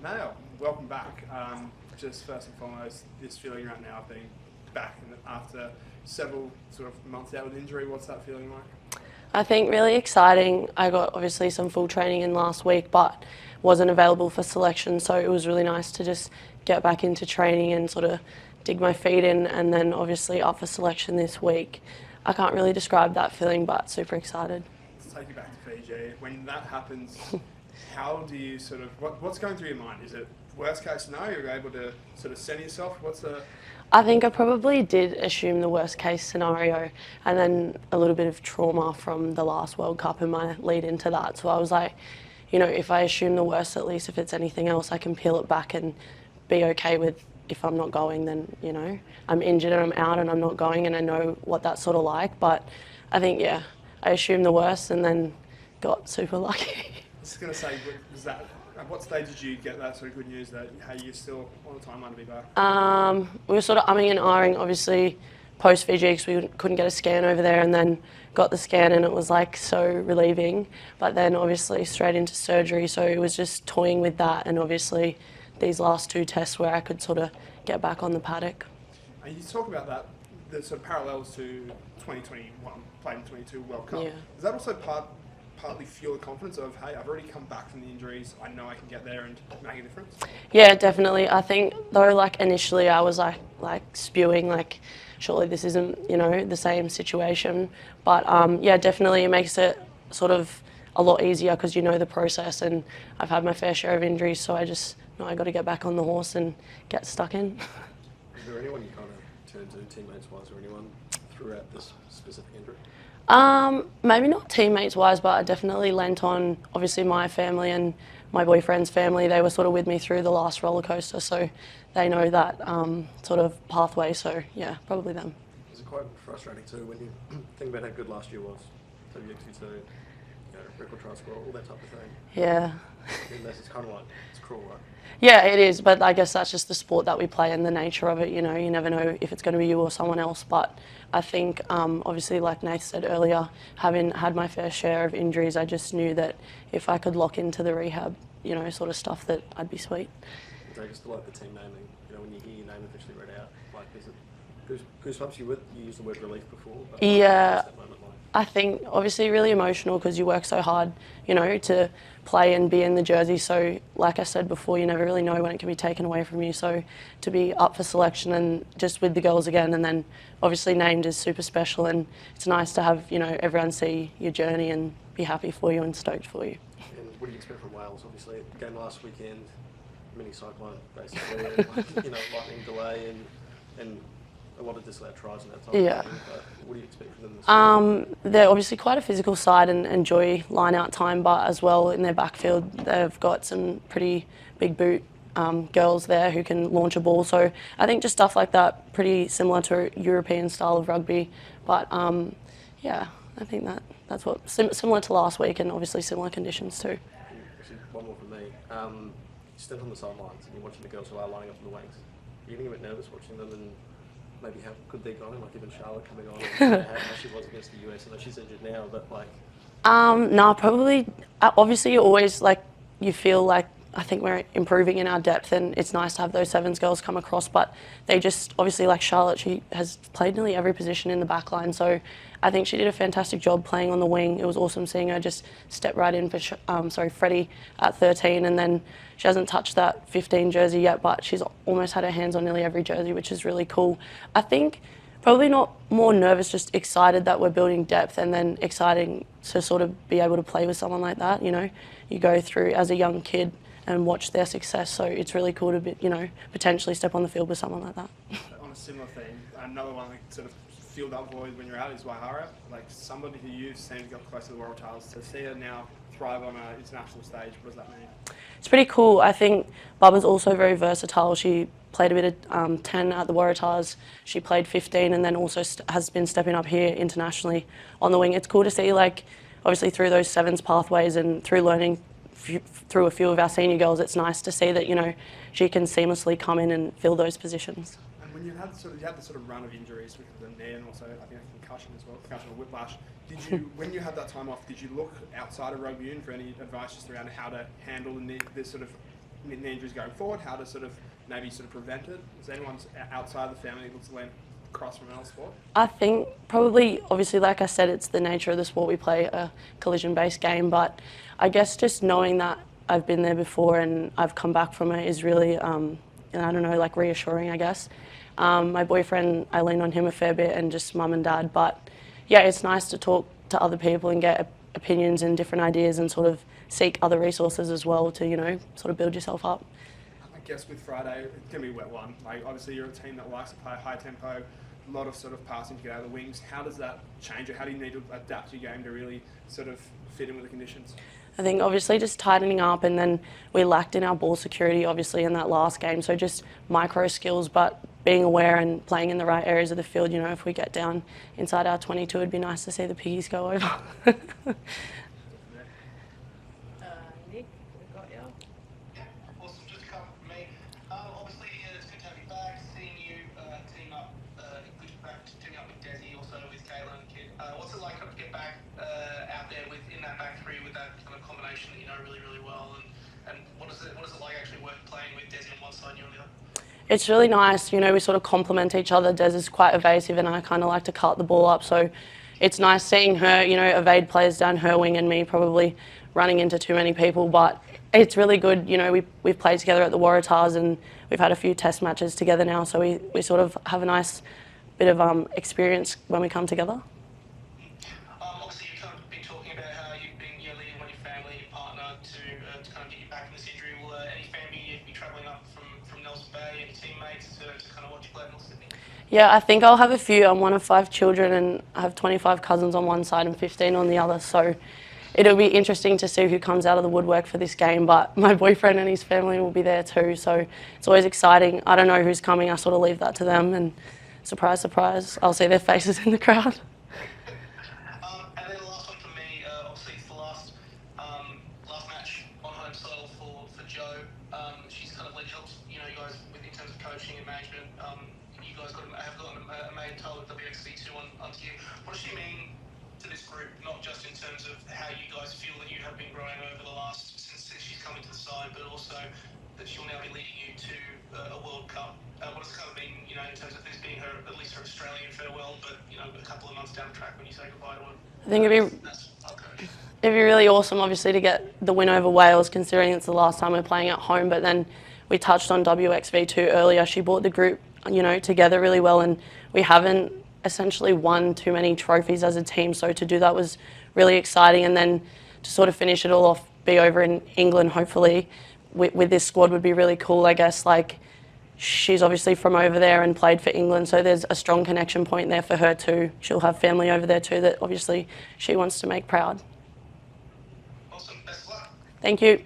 Mail, welcome back. Just first and foremost, this feeling right now of being back and after several sort of months out with injury, what's that feeling like? I think really exciting. I got obviously some full training in last week, but wasn't available for selection, so it was really nice to just get back into training and sort of dig my feet in, and then obviously up for selection this week. I can't really describe that feeling, but super excited. Let's take you back to Fiji. When that happens, how do you sort of, what's going through your mind? Is it worst case scenario, you're able to sort of send yourself? I think I probably did assume the worst case scenario, and then a little bit of trauma from the last World Cup and my lead into that. So I was like, you know, if I assume the worst, at least if it's anything else, I can peel it back and be okay with if I'm not going, then, you know, I'm injured and I'm out and I'm not going, and I know what that's sort of like. But I think, yeah, I assumed the worst and then got super lucky. I was going to say, at what stage did you get that sort of good news that hey, you're still on the timeline to be back? We were sort of umming and ahhing, obviously, post Fiji, because we couldn't get a scan over there, and then got the scan and it was like so relieving. But then obviously straight into surgery, so it was just toying with that, and obviously these last two tests where I could sort of get back on the paddock. And you talk about that, the sort of parallels to 2021, played in 22 World Cup. Yeah. Does that also partly fuel the confidence of, hey, I've already come back from the injuries, I know I can get there and make a difference? Yeah, definitely. I think though, like initially I was like spewing, like surely this isn't, you know, the same situation. But yeah, definitely it makes it sort of a lot easier because you know the process, and I've had my fair share of injuries, so I just know I got to get back on the horse and get stuck in. Is there anyone you kind of turned to teammates-wise, or anyone throughout this specific injury? Maybe not teammates wise, but I definitely lent on obviously my family and my boyfriend's family. They were sort of with me through the last roller coaster, so they know that sort of pathway. So yeah, probably them. Is it quite frustrating too when you think about how good last year was? WXU2, you know, record try score, all that type of thing. Yeah. And it's kind of like, it's cruel, right? Yeah, it is, but I guess that's just the sport that we play and the nature of it. You know, you never know if it's going to be you or someone else. But I think, obviously, like Nath said earlier, having had my fair share of injuries, I just knew that if I could lock into the rehab, you know, sort of stuff, that I'd be sweet. I just like the team naming. You know, when you hear your name officially read out, like, is it goosebumps? You used the word relief before. But Yeah. what's that moment like? I think obviously really emotional because you work so hard, you know, to play and be in the jersey. So like I said before, you never really know when it can be taken away from you. So to be up for selection and just with the girls again, and then obviously named is super special, and it's nice to have, you know, everyone see your journey and be happy for you and stoked for you. And what do you expect from Wales? Obviously, the game last weekend, mini cyclone basically, and, you know, lightning delay and a lot of disallowed tries in that time. Yeah. But what do you expect from them this week? They're obviously quite a physical side and enjoy line-out time, but as well in their backfield they've got some pretty big boot girls there who can launch a ball. So I think just stuff like that, pretty similar to European style of rugby. But yeah, I think that's what similar to last week, and obviously similar conditions too. Actually, one more from me. You stand on the sidelines and you're watching the girls who are lining up in the wings. You're getting a bit nervous watching them, and maybe how good they're going, like even Charlotte coming on, and how she was against the US. I know she's injured now, but like... No, probably, obviously you always, like, you feel like, I think we're improving in our depth, and it's nice to have those sevens girls come across, but they just, obviously like Charlotte, she has played nearly every position in the back line, so I think she did a fantastic job playing on the wing. It was awesome seeing her just step right in for Freddie at 13, and then she hasn't touched that 15 jersey yet, but she's almost had her hands on nearly every jersey, which is really cool. I think probably not more nervous, just excited that we're building depth, and then exciting to sort of be able to play with someone like that. You know, you go through as a young kid and watch their success, so it's really cool to be, you know, potentially step on the field with someone like that. On a similar theme, another one that sort of filled up void when you're out is Wara. Like somebody who you've seen got close to the Waratahs, to see her now thrive on an international stage, what does that mean? It's pretty cool. I think Bubba's also very versatile. She played a bit of 10 at the Waratahs. She played 15 and then also has been stepping up here internationally on the wing. It's cool to see, like, obviously through those sevens pathways and through learning through a few of our senior girls, it's nice to see that, you know, she can seamlessly come in and fill those positions. And when you had the sort of run of injuries with the knee and also I think a concussion as well, concussion or whiplash, did you, when you had that time off, did you look outside of rugby union for any advice just around how to handle the sort of knee injuries going forward, how to sort of maybe sort of prevent it? Is anyone outside the family able to learn across from another sport? I think probably, obviously, like I said, it's the nature of the sport. We play a collision-based game, but I guess just knowing that I've been there before and I've come back from it is really, and I don't know, like reassuring, I guess. My boyfriend, I lean on him a fair bit, and just mum and dad. But yeah, it's nice to talk to other people and get opinions and different ideas and sort of seek other resources as well to, you know, sort of build yourself up. I guess with Friday, it's going to be a wet one. Like, obviously, you're a team that likes to play high tempo, a lot of sort of passing to get out of the wings. How does that change, or how do you need to adapt your game to really sort of fit in with the conditions? I think obviously just tightening up, and then we lacked in our ball security obviously in that last game, so just micro skills, but being aware and playing in the right areas of the field. You know, if we get down inside our 22, it'd be nice to see the piggies go over. Nick, we've got you. Yeah, awesome. Just a couple from me. Obviously, it's good to have you back. Seeing you team up, good back teaming up with Desi, also with Kayla and Kid. What's it like to get back out there in that back three with that kind of combination that you know really, really well? And what is it like actually playing with Desi on one side and you on the other? It's really nice, you know, we sort of complement each other. Des is quite evasive and I kind of like to cut the ball up, so it's nice seeing her, you know, evade players down her wing and me probably running into too many people, but it's really good. You know, we've played together at the Waratahs and we've had a few test matches together now, so we sort of have a nice bit of experience when we come together. Obviously, you've kind of been talking about how you've been leading on your family, your partner to kind of get you back from this injury. Will any family be travelling up from Nelson Bay, any teammates to kind of watch you play in North Sydney? Yeah, I think I'll have a few. I'm one of 5 children and I have 25 cousins on one side and 15 on the other, so it'll be interesting to see who comes out of the woodwork for this game, but my boyfriend and his family will be there too, so it's always exciting. I don't know who's coming, I sort of leave that to them, and surprise, surprise, I'll see their faces in the crowd. And then the last one from me, obviously it's the last match on home soil for Jo. She's kind of helped you guys with in terms of coaching and management. You guys have gotten a maiden title with WXV2 onto you. What does she mean to this group, not just in terms of how you guys feel that you have been growing over the last since she's come into the side, but also that she'll now be leading you to a World Cup? What does it kind of mean, in terms of this being at least her Australian farewell, but a couple of months down the track when you say goodbye to her? I think it'd be really awesome, obviously, to get the win over Wales, considering it's the last time we're playing at home. But then we touched on WXV2 earlier. She brought the group, together really well, and we haven't essentially won too many trophies as a team. So to do that was really exciting, and then to sort of finish it all off, be over in England, hopefully, with this squad would be really cool. I guess she's obviously from over there and played for England, so there's a strong connection point there for her too. She'll have family over there too that obviously she wants to make proud. Awesome. Best of luck. Thank you.